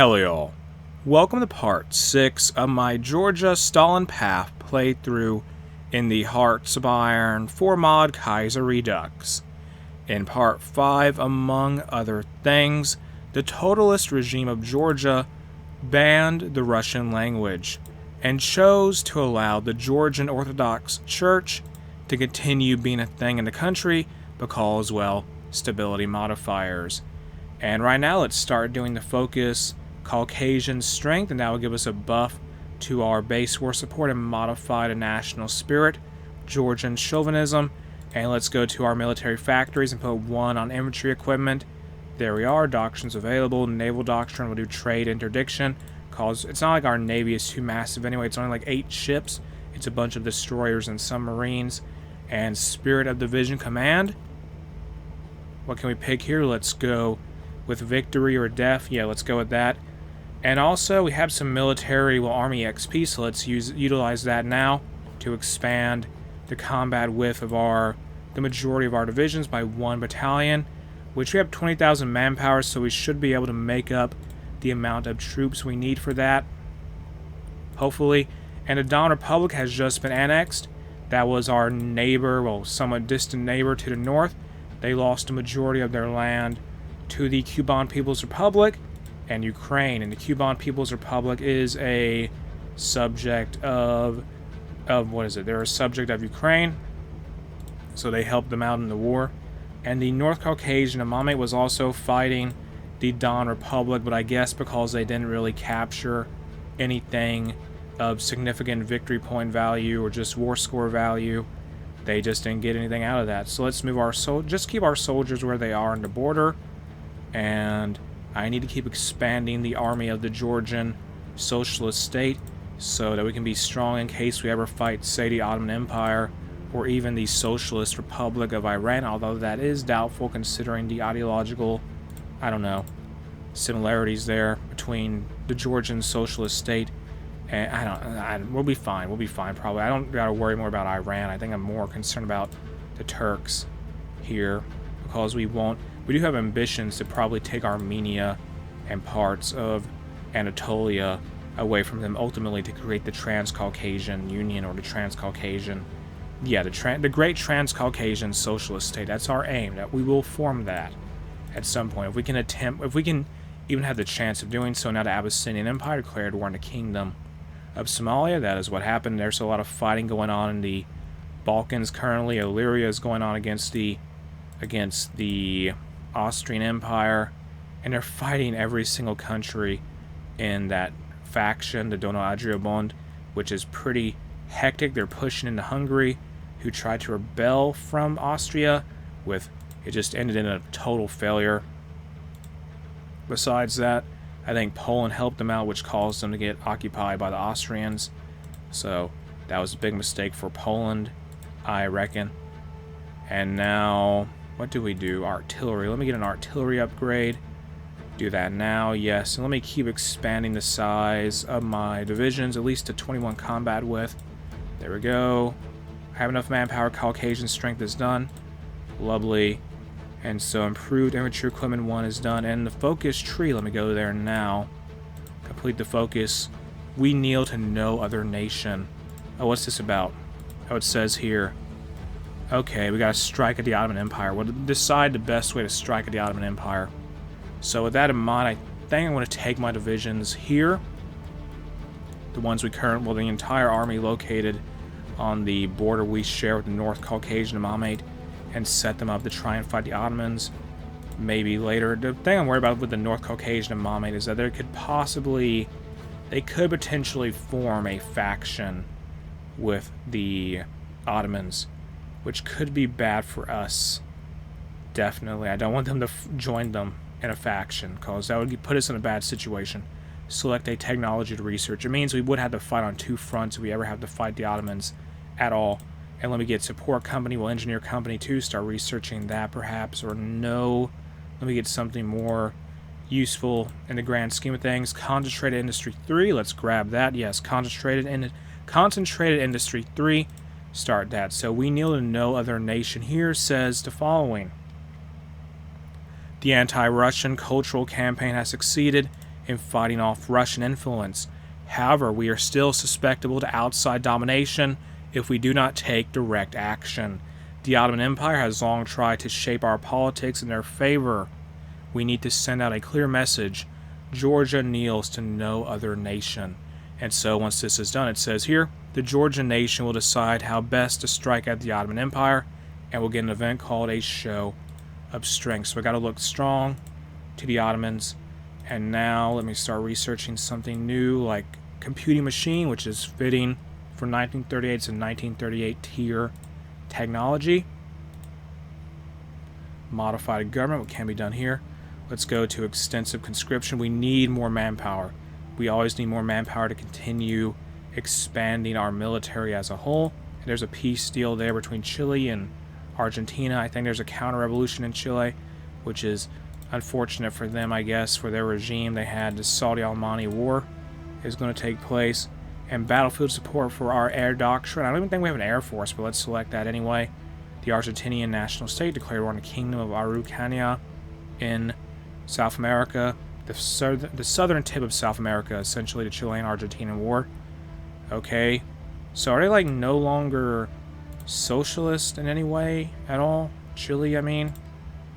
Hello y'all. Welcome to part 6 of my Georgia Stalin Path playthrough in the Hearts of Iron 4 mod Kaiserredux. In part 5, among other things, the totalist regime of Georgia banned the Russian language and chose to allow the Georgian Orthodox Church to continue being a thing in the country because, well, stability modifiers. And right now, let's start doing the focus Caucasian strength, and that will give us a buff to our base war support and modify the national spirit, Georgian chauvinism. And let's go to our military factories and put 1 on infantry equipment. There we are, doctrines available. Naval doctrine will do trade interdiction, cause it's not like our navy is too massive anyway. It's only like 8 ships. It's a bunch of destroyers and submarines. And spirit of division command. What can we pick here? Let's go with victory or death. Yeah, let's go with that. And also, we have some military, army XP, so let's utilize that now to expand the combat width of the majority of our divisions by 1 battalion, which we have 20,000 manpower, so we should be able to make up the amount of troops we need for that, hopefully. And the Don Republic has just been annexed. That was our neighbor, somewhat distant neighbor to the north. They lost a majority of their land to the Cuban People's Republic and Ukraine, and the Cuban People's Republic is a subject of what is it? They're a subject of Ukraine, so they helped them out in the war. And the North Caucasian Imamate was also fighting the Don Republic, but I guess because they didn't really capture anything of significant victory point value or just war score value, they just didn't get anything out of that. So let's move just keep our soldiers where they are in the border. And I need to keep expanding the army of the Georgian Socialist State so that we can be strong in case we ever fight, say, the Ottoman Empire or even the Socialist Republic of Iran, although that is doubtful considering the ideological, similarities there between the Georgian Socialist State and we'll be fine. We'll be fine, probably. I don't gotta worry more about Iran. I think I'm more concerned about the Turks here because we do have ambitions to probably take Armenia and parts of Anatolia away from them, ultimately to create the Transcaucasian Union or the Transcaucasian, the Great Transcaucasian Socialist State. That's our aim. That we will form that at some point. If we can even have the chance of doing so. Now the Abyssinian Empire declared war on the Kingdom of Somalia. That is what happened. There's a lot of fighting going on in the Balkans currently. Illyria is going on against the Austrian Empire, and they're fighting every single country in that faction, the Dono Adria Bond, which is pretty hectic. They're pushing into Hungary, who tried to rebel from Austria, it just ended in a total failure. Besides that, I think Poland helped them out, which caused them to get occupied by the Austrians. So that was a big mistake for Poland, I reckon. And now, what do we do? Artillery. Let me get an artillery upgrade. Do that now, yes. And let me keep expanding the size of my divisions, at least to 21 combat width. There we go. I have enough manpower. Caucasian strength is done. Lovely. And so improved infantry equipment 1 is done. And the focus tree, let me go there now. Complete the focus. We kneel to no other nation. Oh, what's this about? Oh, it says here. Okay, we gotta strike at the Ottoman Empire. We'll decide the best way to strike at the Ottoman Empire. So with that in mind, I think I'm going to take my divisions here. The ones the entire army located on the border we share with the North Caucasian Imamate, and set them up to try and fight the Ottomans maybe later. The thing I'm worried about with the North Caucasian Imamate is that they could potentially form a faction with the Ottomans, which could be bad for us. Definitely. I don't want them to join them in a faction, because that would put us in a bad situation. Select a technology to research. It means we would have to fight on 2 fronts if we ever have to fight the Ottomans at all. And let me get support company, engineer company 2, start researching that perhaps, or no. Let me get something more useful in the grand scheme of things. Concentrated industry 3, let's grab that. Yes, concentrated industry 3, start that. So we kneel to no other nation here says the following. The anti-Russian cultural campaign has succeeded in fighting off Russian influence. However, we are still susceptible to outside domination if we do not take direct action. The Ottoman Empire has long tried to shape our politics in their favor. We need to send out a clear message. Georgia kneels to no other nation. And so once this is done, it says here, the Georgian nation will decide how best to strike at the Ottoman Empire, and we'll get an event called a Show of Strength. So we got to look strong to the Ottomans. And now let me start researching something new like computing machine, which is fitting for 1938. It's a 1938 tier technology. Modified government, what can be done here? Let's go to extensive conscription. We need more manpower. We always need more manpower to continue expanding our military as a whole. And there's a peace deal there between Chile and Argentina. I think there's a counter-revolution in Chile, which is unfortunate for them, I guess, for their regime. They had the Saudi-Almani War is going to take place. And battlefield support for our air doctrine. I don't even think we have an air force, but let's select that anyway. The Argentinian national state declared war on the Kingdom of Araucania in South America. The southern tip of South America, essentially the Chilean-Argentinian War. Okay, so are they like no longer socialist in any way at all? Chile, I mean?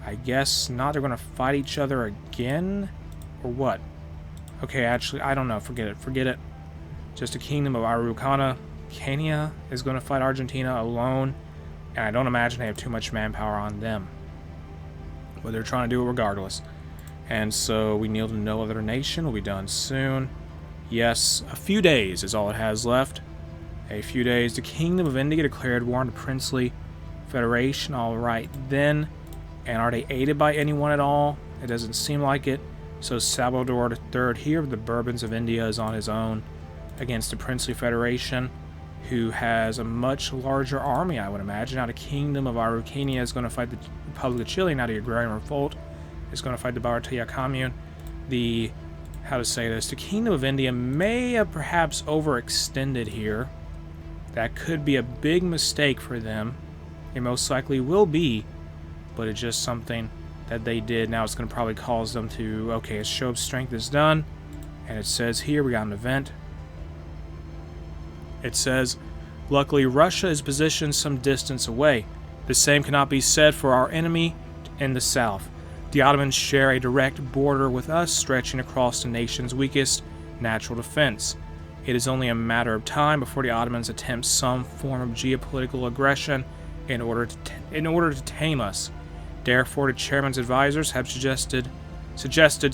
I guess not. They're going to fight each other again? Or what? Okay, actually, I don't know. Forget it. Forget it. Just the Kingdom of Araucania is going to fight Argentina alone. And I don't imagine they have too much manpower on them. But they're trying to do it regardless. And so we kneel to no other nation. Will be done soon. Yes, a few days is all it has left. A few days. The Kingdom of India declared war on the Princely Federation. Alright then. And are they aided by anyone at all? It doesn't seem like it. So Salvador III here of the Bourbons of India is on his own against the Princely Federation, who has a much larger army, I would imagine. Now the Kingdom of Araucania is going to fight the Republic of Chile. Now the Agrarian Revolt is going to fight the Barataria Commune. The Kingdom of India may have perhaps overextended here. That could be a big mistake for them. It most likely will be, but it's just something that they did. Now it's going to probably cause them to, okay, a show of strength is done. And it says here, we got an event. It says, luckily Russia is positioned some distance away. The same cannot be said for our enemy in the south. The Ottomans share a direct border with us, stretching across the nation's weakest natural defense. It is only a matter of time before the Ottomans attempt some form of geopolitical aggression in order to tame us. Therefore, the chairman's advisors have suggested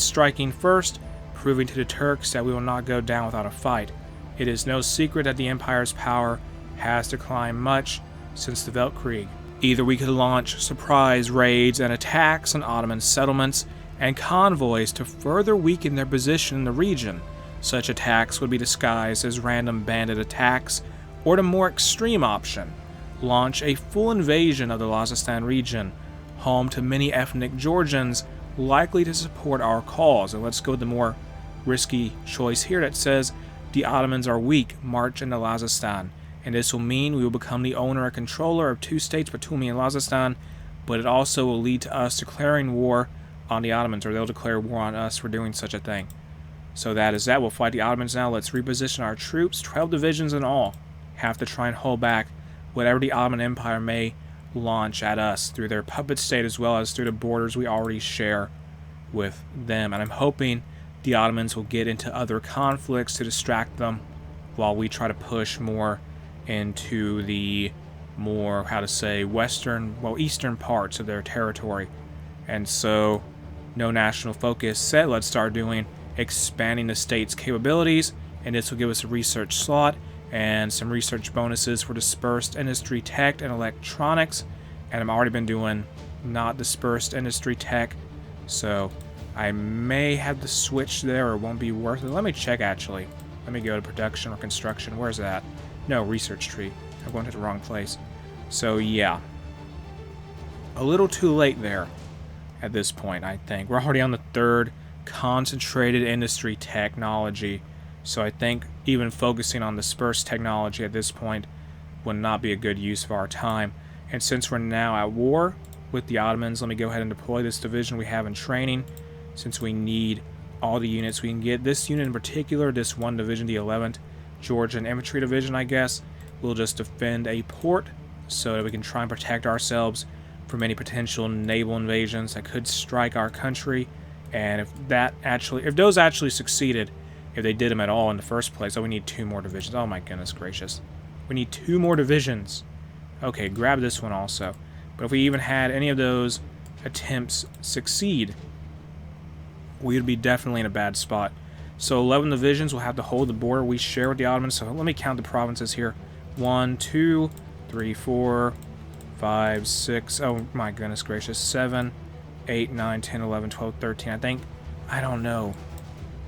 striking first, proving to the Turks that we will not go down without a fight. It is no secret that the Empire's power has declined much since the Weltkrieg. Either we could launch surprise raids and attacks on Ottoman settlements and convoys to further weaken their position in the region. Such attacks would be disguised as random bandit attacks, or the more extreme option, launch a full invasion of the Lazistan region, home to many ethnic Georgians likely to support our cause. And let's go with the more risky choice here that says, the Ottomans are weak, march into Lazistan. And this will mean we will become the owner and controller of two states, Batumi and Lazistan, but it also will lead to us declaring war on the Ottomans, or they'll declare war on us for doing such a thing. So that is that. We'll fight the Ottomans now. Let's reposition our troops, 12 divisions in all. Have to try and hold back whatever the Ottoman Empire may launch at us through their puppet state as well as through the borders we already share with them. And I'm hoping the Ottomans will get into other conflicts to distract them while we try to push more into the more, eastern parts of their territory. And so, no national focus set. Let's start doing expanding the state's capabilities, and this will give us a research slot and some research bonuses for dispersed industry tech and electronics. And I've already been doing not dispersed industry tech, so I may have to switch there or it won't be worth it. Let me check actually. Let me go to production or construction. Where's that? No, research tree. I'm going to the wrong place. So yeah, a little too late there at this point, I think. We're already on the third concentrated industry technology, so I think even focusing on dispersed technology at this point would not be a good use of our time. And since we're now at war with the Ottomans, let me go ahead and deploy this division we have in training, since we need all the units we can get. This unit in particular, this one division, the 11th Georgian Infantry Division, I guess, will just defend a port so that we can try and protect ourselves from any potential naval invasions that could strike our country. And if those actually succeeded, if they did them at all in the first place, we need 2 more divisions. Oh my goodness gracious. We need 2 more divisions. Okay, grab this one also. But if we even had any of those attempts succeed, we would be definitely in a bad spot. So 11 divisions will have to hold the border we share with the Ottomans. So let me count the provinces here. 1, 2, 3, 4, 5, 6, oh my goodness gracious, 7, 8, 9, 10, 11, 12, 13, I think. I don't know.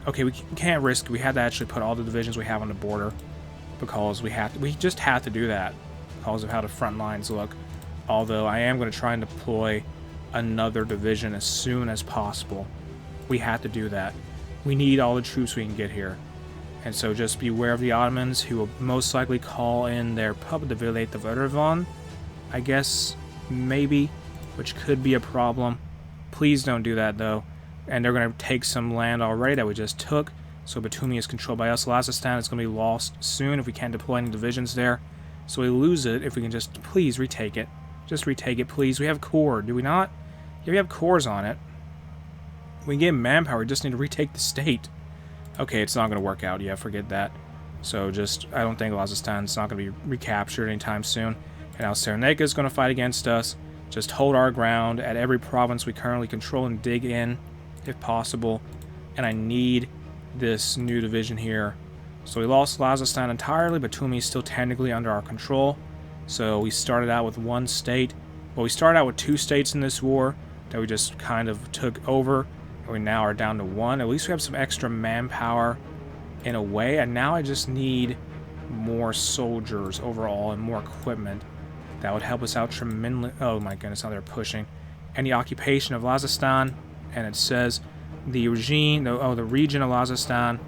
Okay, we can't risk. We had to actually put all the divisions we have on the border because we just have to do that because of how the front lines look. Although I am going to try and deploy another division as soon as possible. We have to do that. We need all the troops we can get here. And so just beware of the Ottomans, who will most likely call in their puppet to violate the Verdervan, I guess, maybe, which could be a problem. Please don't do that, though. And they're going to take some land already that we just took. So Batumi is controlled by us. Lazistan is going to be lost soon if we can't deploy any divisions there. So we lose it if we can just, please, retake it. Just retake it, please. We have core, do we not? Yeah, we have cores on it. We can get manpower, we just need to retake the state. Okay, it's not going to work out. Yeah, forget that. So I don't think Lazistan's not going to be recaptured anytime soon. And now Cyrenaica is going to fight against us. Just hold our ground at every province we currently control and dig in, if possible. And I need this new division here. So we lost Lazistan entirely, but Batumi is still technically under our control. So we started out with 1 state. Well, we started out with 2 states in this war that we just kind of took over. And we now are down to 1. At least we have some extra manpower in a way. And now I just need more soldiers overall and more equipment. That would help us out tremendously. Oh my goodness, now they're pushing. And the occupation of Lazistan. And it says the region of Lazistan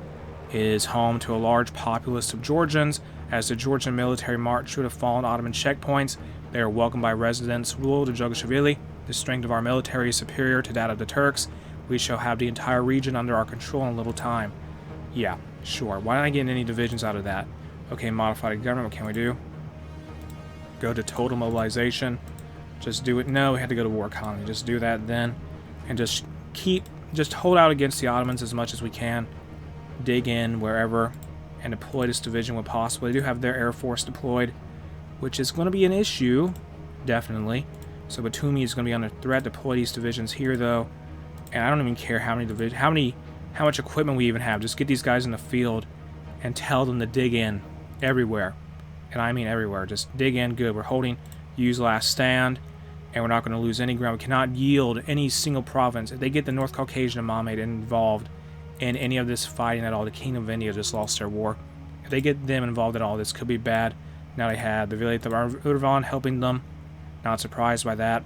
is home to a large populace of Georgians. As the Georgian military marched through the fallen Ottoman checkpoints, they are welcomed by residents ruled of Jugashvili. The strength of our military is superior to that of the Turks. We shall have the entire region under our control in a little time. Yeah, sure. Why don't I get any divisions out of that? Okay, modified government, what can we do? Go to total mobilization. Just do it. No, we had to go to war economy. Just do that then. And just hold out against the Ottomans as much as we can. Dig in wherever and deploy this division when possible. They do have their air force deployed, which is going to be an issue, definitely. So Batumi is going to be under threat. Deploy these divisions here, though. And I don't even care how much equipment we even have. Just get these guys in the field and tell them to dig in everywhere. And I mean everywhere. Just dig in good. We're holding use last stand, and we're not going to lose any ground. We cannot yield any single province. If they get the North Caucasian Imamate involved in any of this fighting at all, the Kingdom of India just lost their war. If they get them involved at all, this could be bad. Now they had the Vilayet of Urvan helping them. Not surprised by that.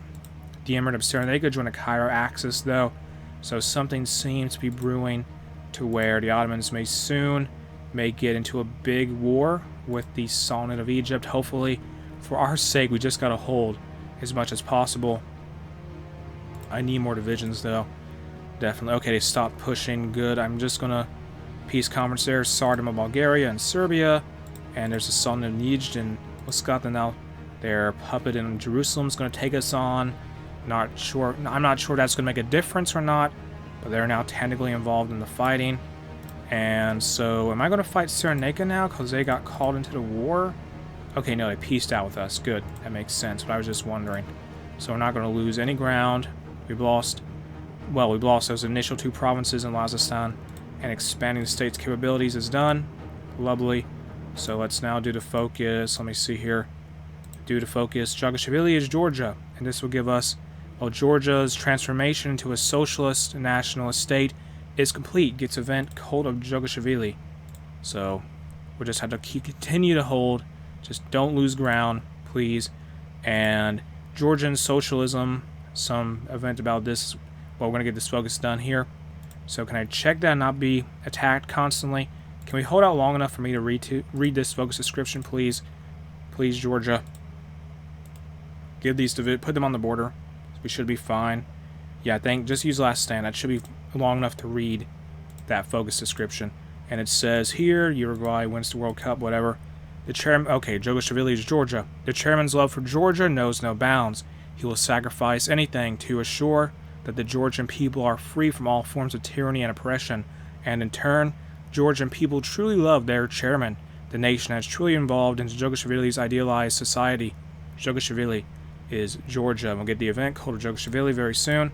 The Emirate of Cyrenaica joined the Cairo Axis, though. So something seems to be brewing to where the Ottomans may get into a big war with the Sultanate of Egypt. Hopefully, for our sake, we just got to hold as much as possible. I need more divisions, though. Definitely. Okay, they stopped pushing. Good. I'm just going to peace conference there. Sardama, Bulgaria, and Serbia. And there's a Sultanate of Nijd and Muscat. Now their puppet in Jerusalem is going to take us on. Not sure. I'm not sure that's going to make a difference or not. But they're now technically involved in the fighting. And so, am I going to fight Cyrenaica now because they got called into the war? Okay, no, they peaced out with us. Good. That makes sense. But I was just wondering. So we're not going to lose any ground. We've lost those initial 2 provinces in Lazistan, and expanding the state's capabilities is done. Lovely. So let's now do the focus. Let me see here. Do the focus. Jugashvili is Georgia, and this will give us, Georgia's transformation into a socialist nationalist state is complete. Gets event cult of Jugashvili. So we'll just have to continue to hold. Just don't lose ground, please. And Georgian socialism, some event about this. Well, we're going to get this focus done here. So can I check that and not be attacked constantly? Can we hold out long enough for me to read this focus description, please? Please, Georgia. Give these to put them on the border. We should be fine. Yeah, just use last stand. That should be long enough to read. that focus description. And it says here, Uruguay wins the World Cup, whatever. The chairman, okay, Jogashvili is Georgia. The chairman's love for Georgia knows no bounds. He will sacrifice anything to assure that the Georgian people are free from all forms of tyranny and oppression. And in turn, Georgian people truly love their chairman. The nation has truly evolved into Jogashvili's idealized society. Jogashvili is Georgia. We'll get the event called Jogashvili very soon.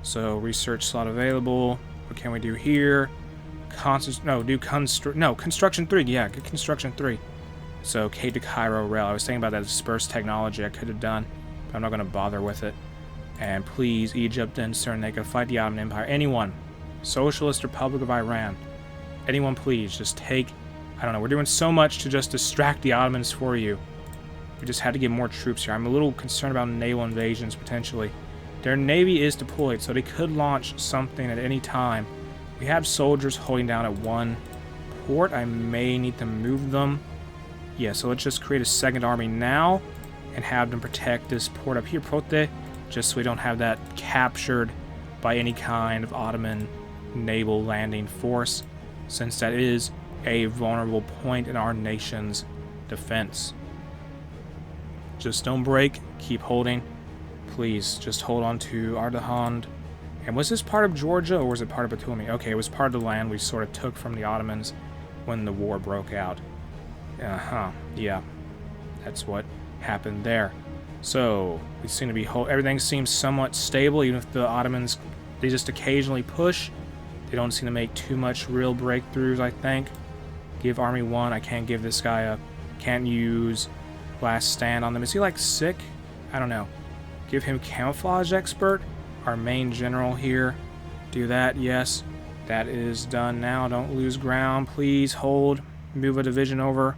So research slot available. What can we do here? Construction 3. Yeah, get construction 3. So Cape to Cairo rail. I was thinking about that dispersed technology I could have done, but I'm not going to bother with it. And please, Egypt and Cyrenaica, fight the Ottoman Empire. Anyone, Socialist Republic of Iran, anyone, please, just take. I don't know. We're doing so much to just distract the Ottomans for you. We just had to get more troops here. I'm a little concerned about naval invasions potentially. Their navy is deployed, so they could launch something at any time. We have soldiers holding down at one port. I may need to move them. Yeah, so let's just create a second army now and have them protect this port up here, Prote, just so we don't have that captured by any kind of Ottoman naval landing force, since that is a vulnerable point in our nation's defense. Just don't break. Keep holding. Please, just hold on to Ardahan. And was this part of Georgia, or was it part of Batumi? Okay, it was part of the land we sort of took from the Ottomans when the war broke out. Yeah. That's what happened there. So, we seem to be everything seems somewhat stable, even if the Ottomans, they just occasionally push. They don't seem to make too much real breakthroughs, I think. Give Army 1. I can't give this guy a... Can't use Last Stand on them. Is he, like, sick? I don't know. Give him Camouflage Expert. Our main general here. Do that, yes. That is done now. Don't lose ground. Please hold. Move a division over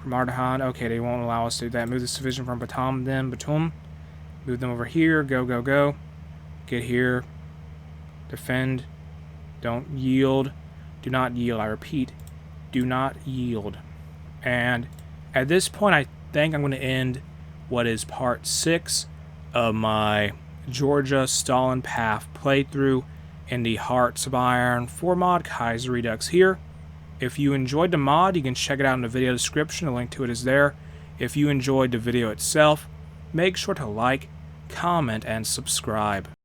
from Ardahan. Okay, they won't allow us to do that. Move this division from Batum. Move them over here. Go. Get here. Defend. Don't yield. Do not yield. I repeat, do not yield. And at this point, I think I'm going to end what is part 6 of my Georgia Stalin Path playthrough in the Hearts of Iron 4 mod Kaiserredux here. If you enjoyed the mod, you can check it out in the video description. A link to it is there. If you enjoyed the video itself, make sure to like, comment, and subscribe.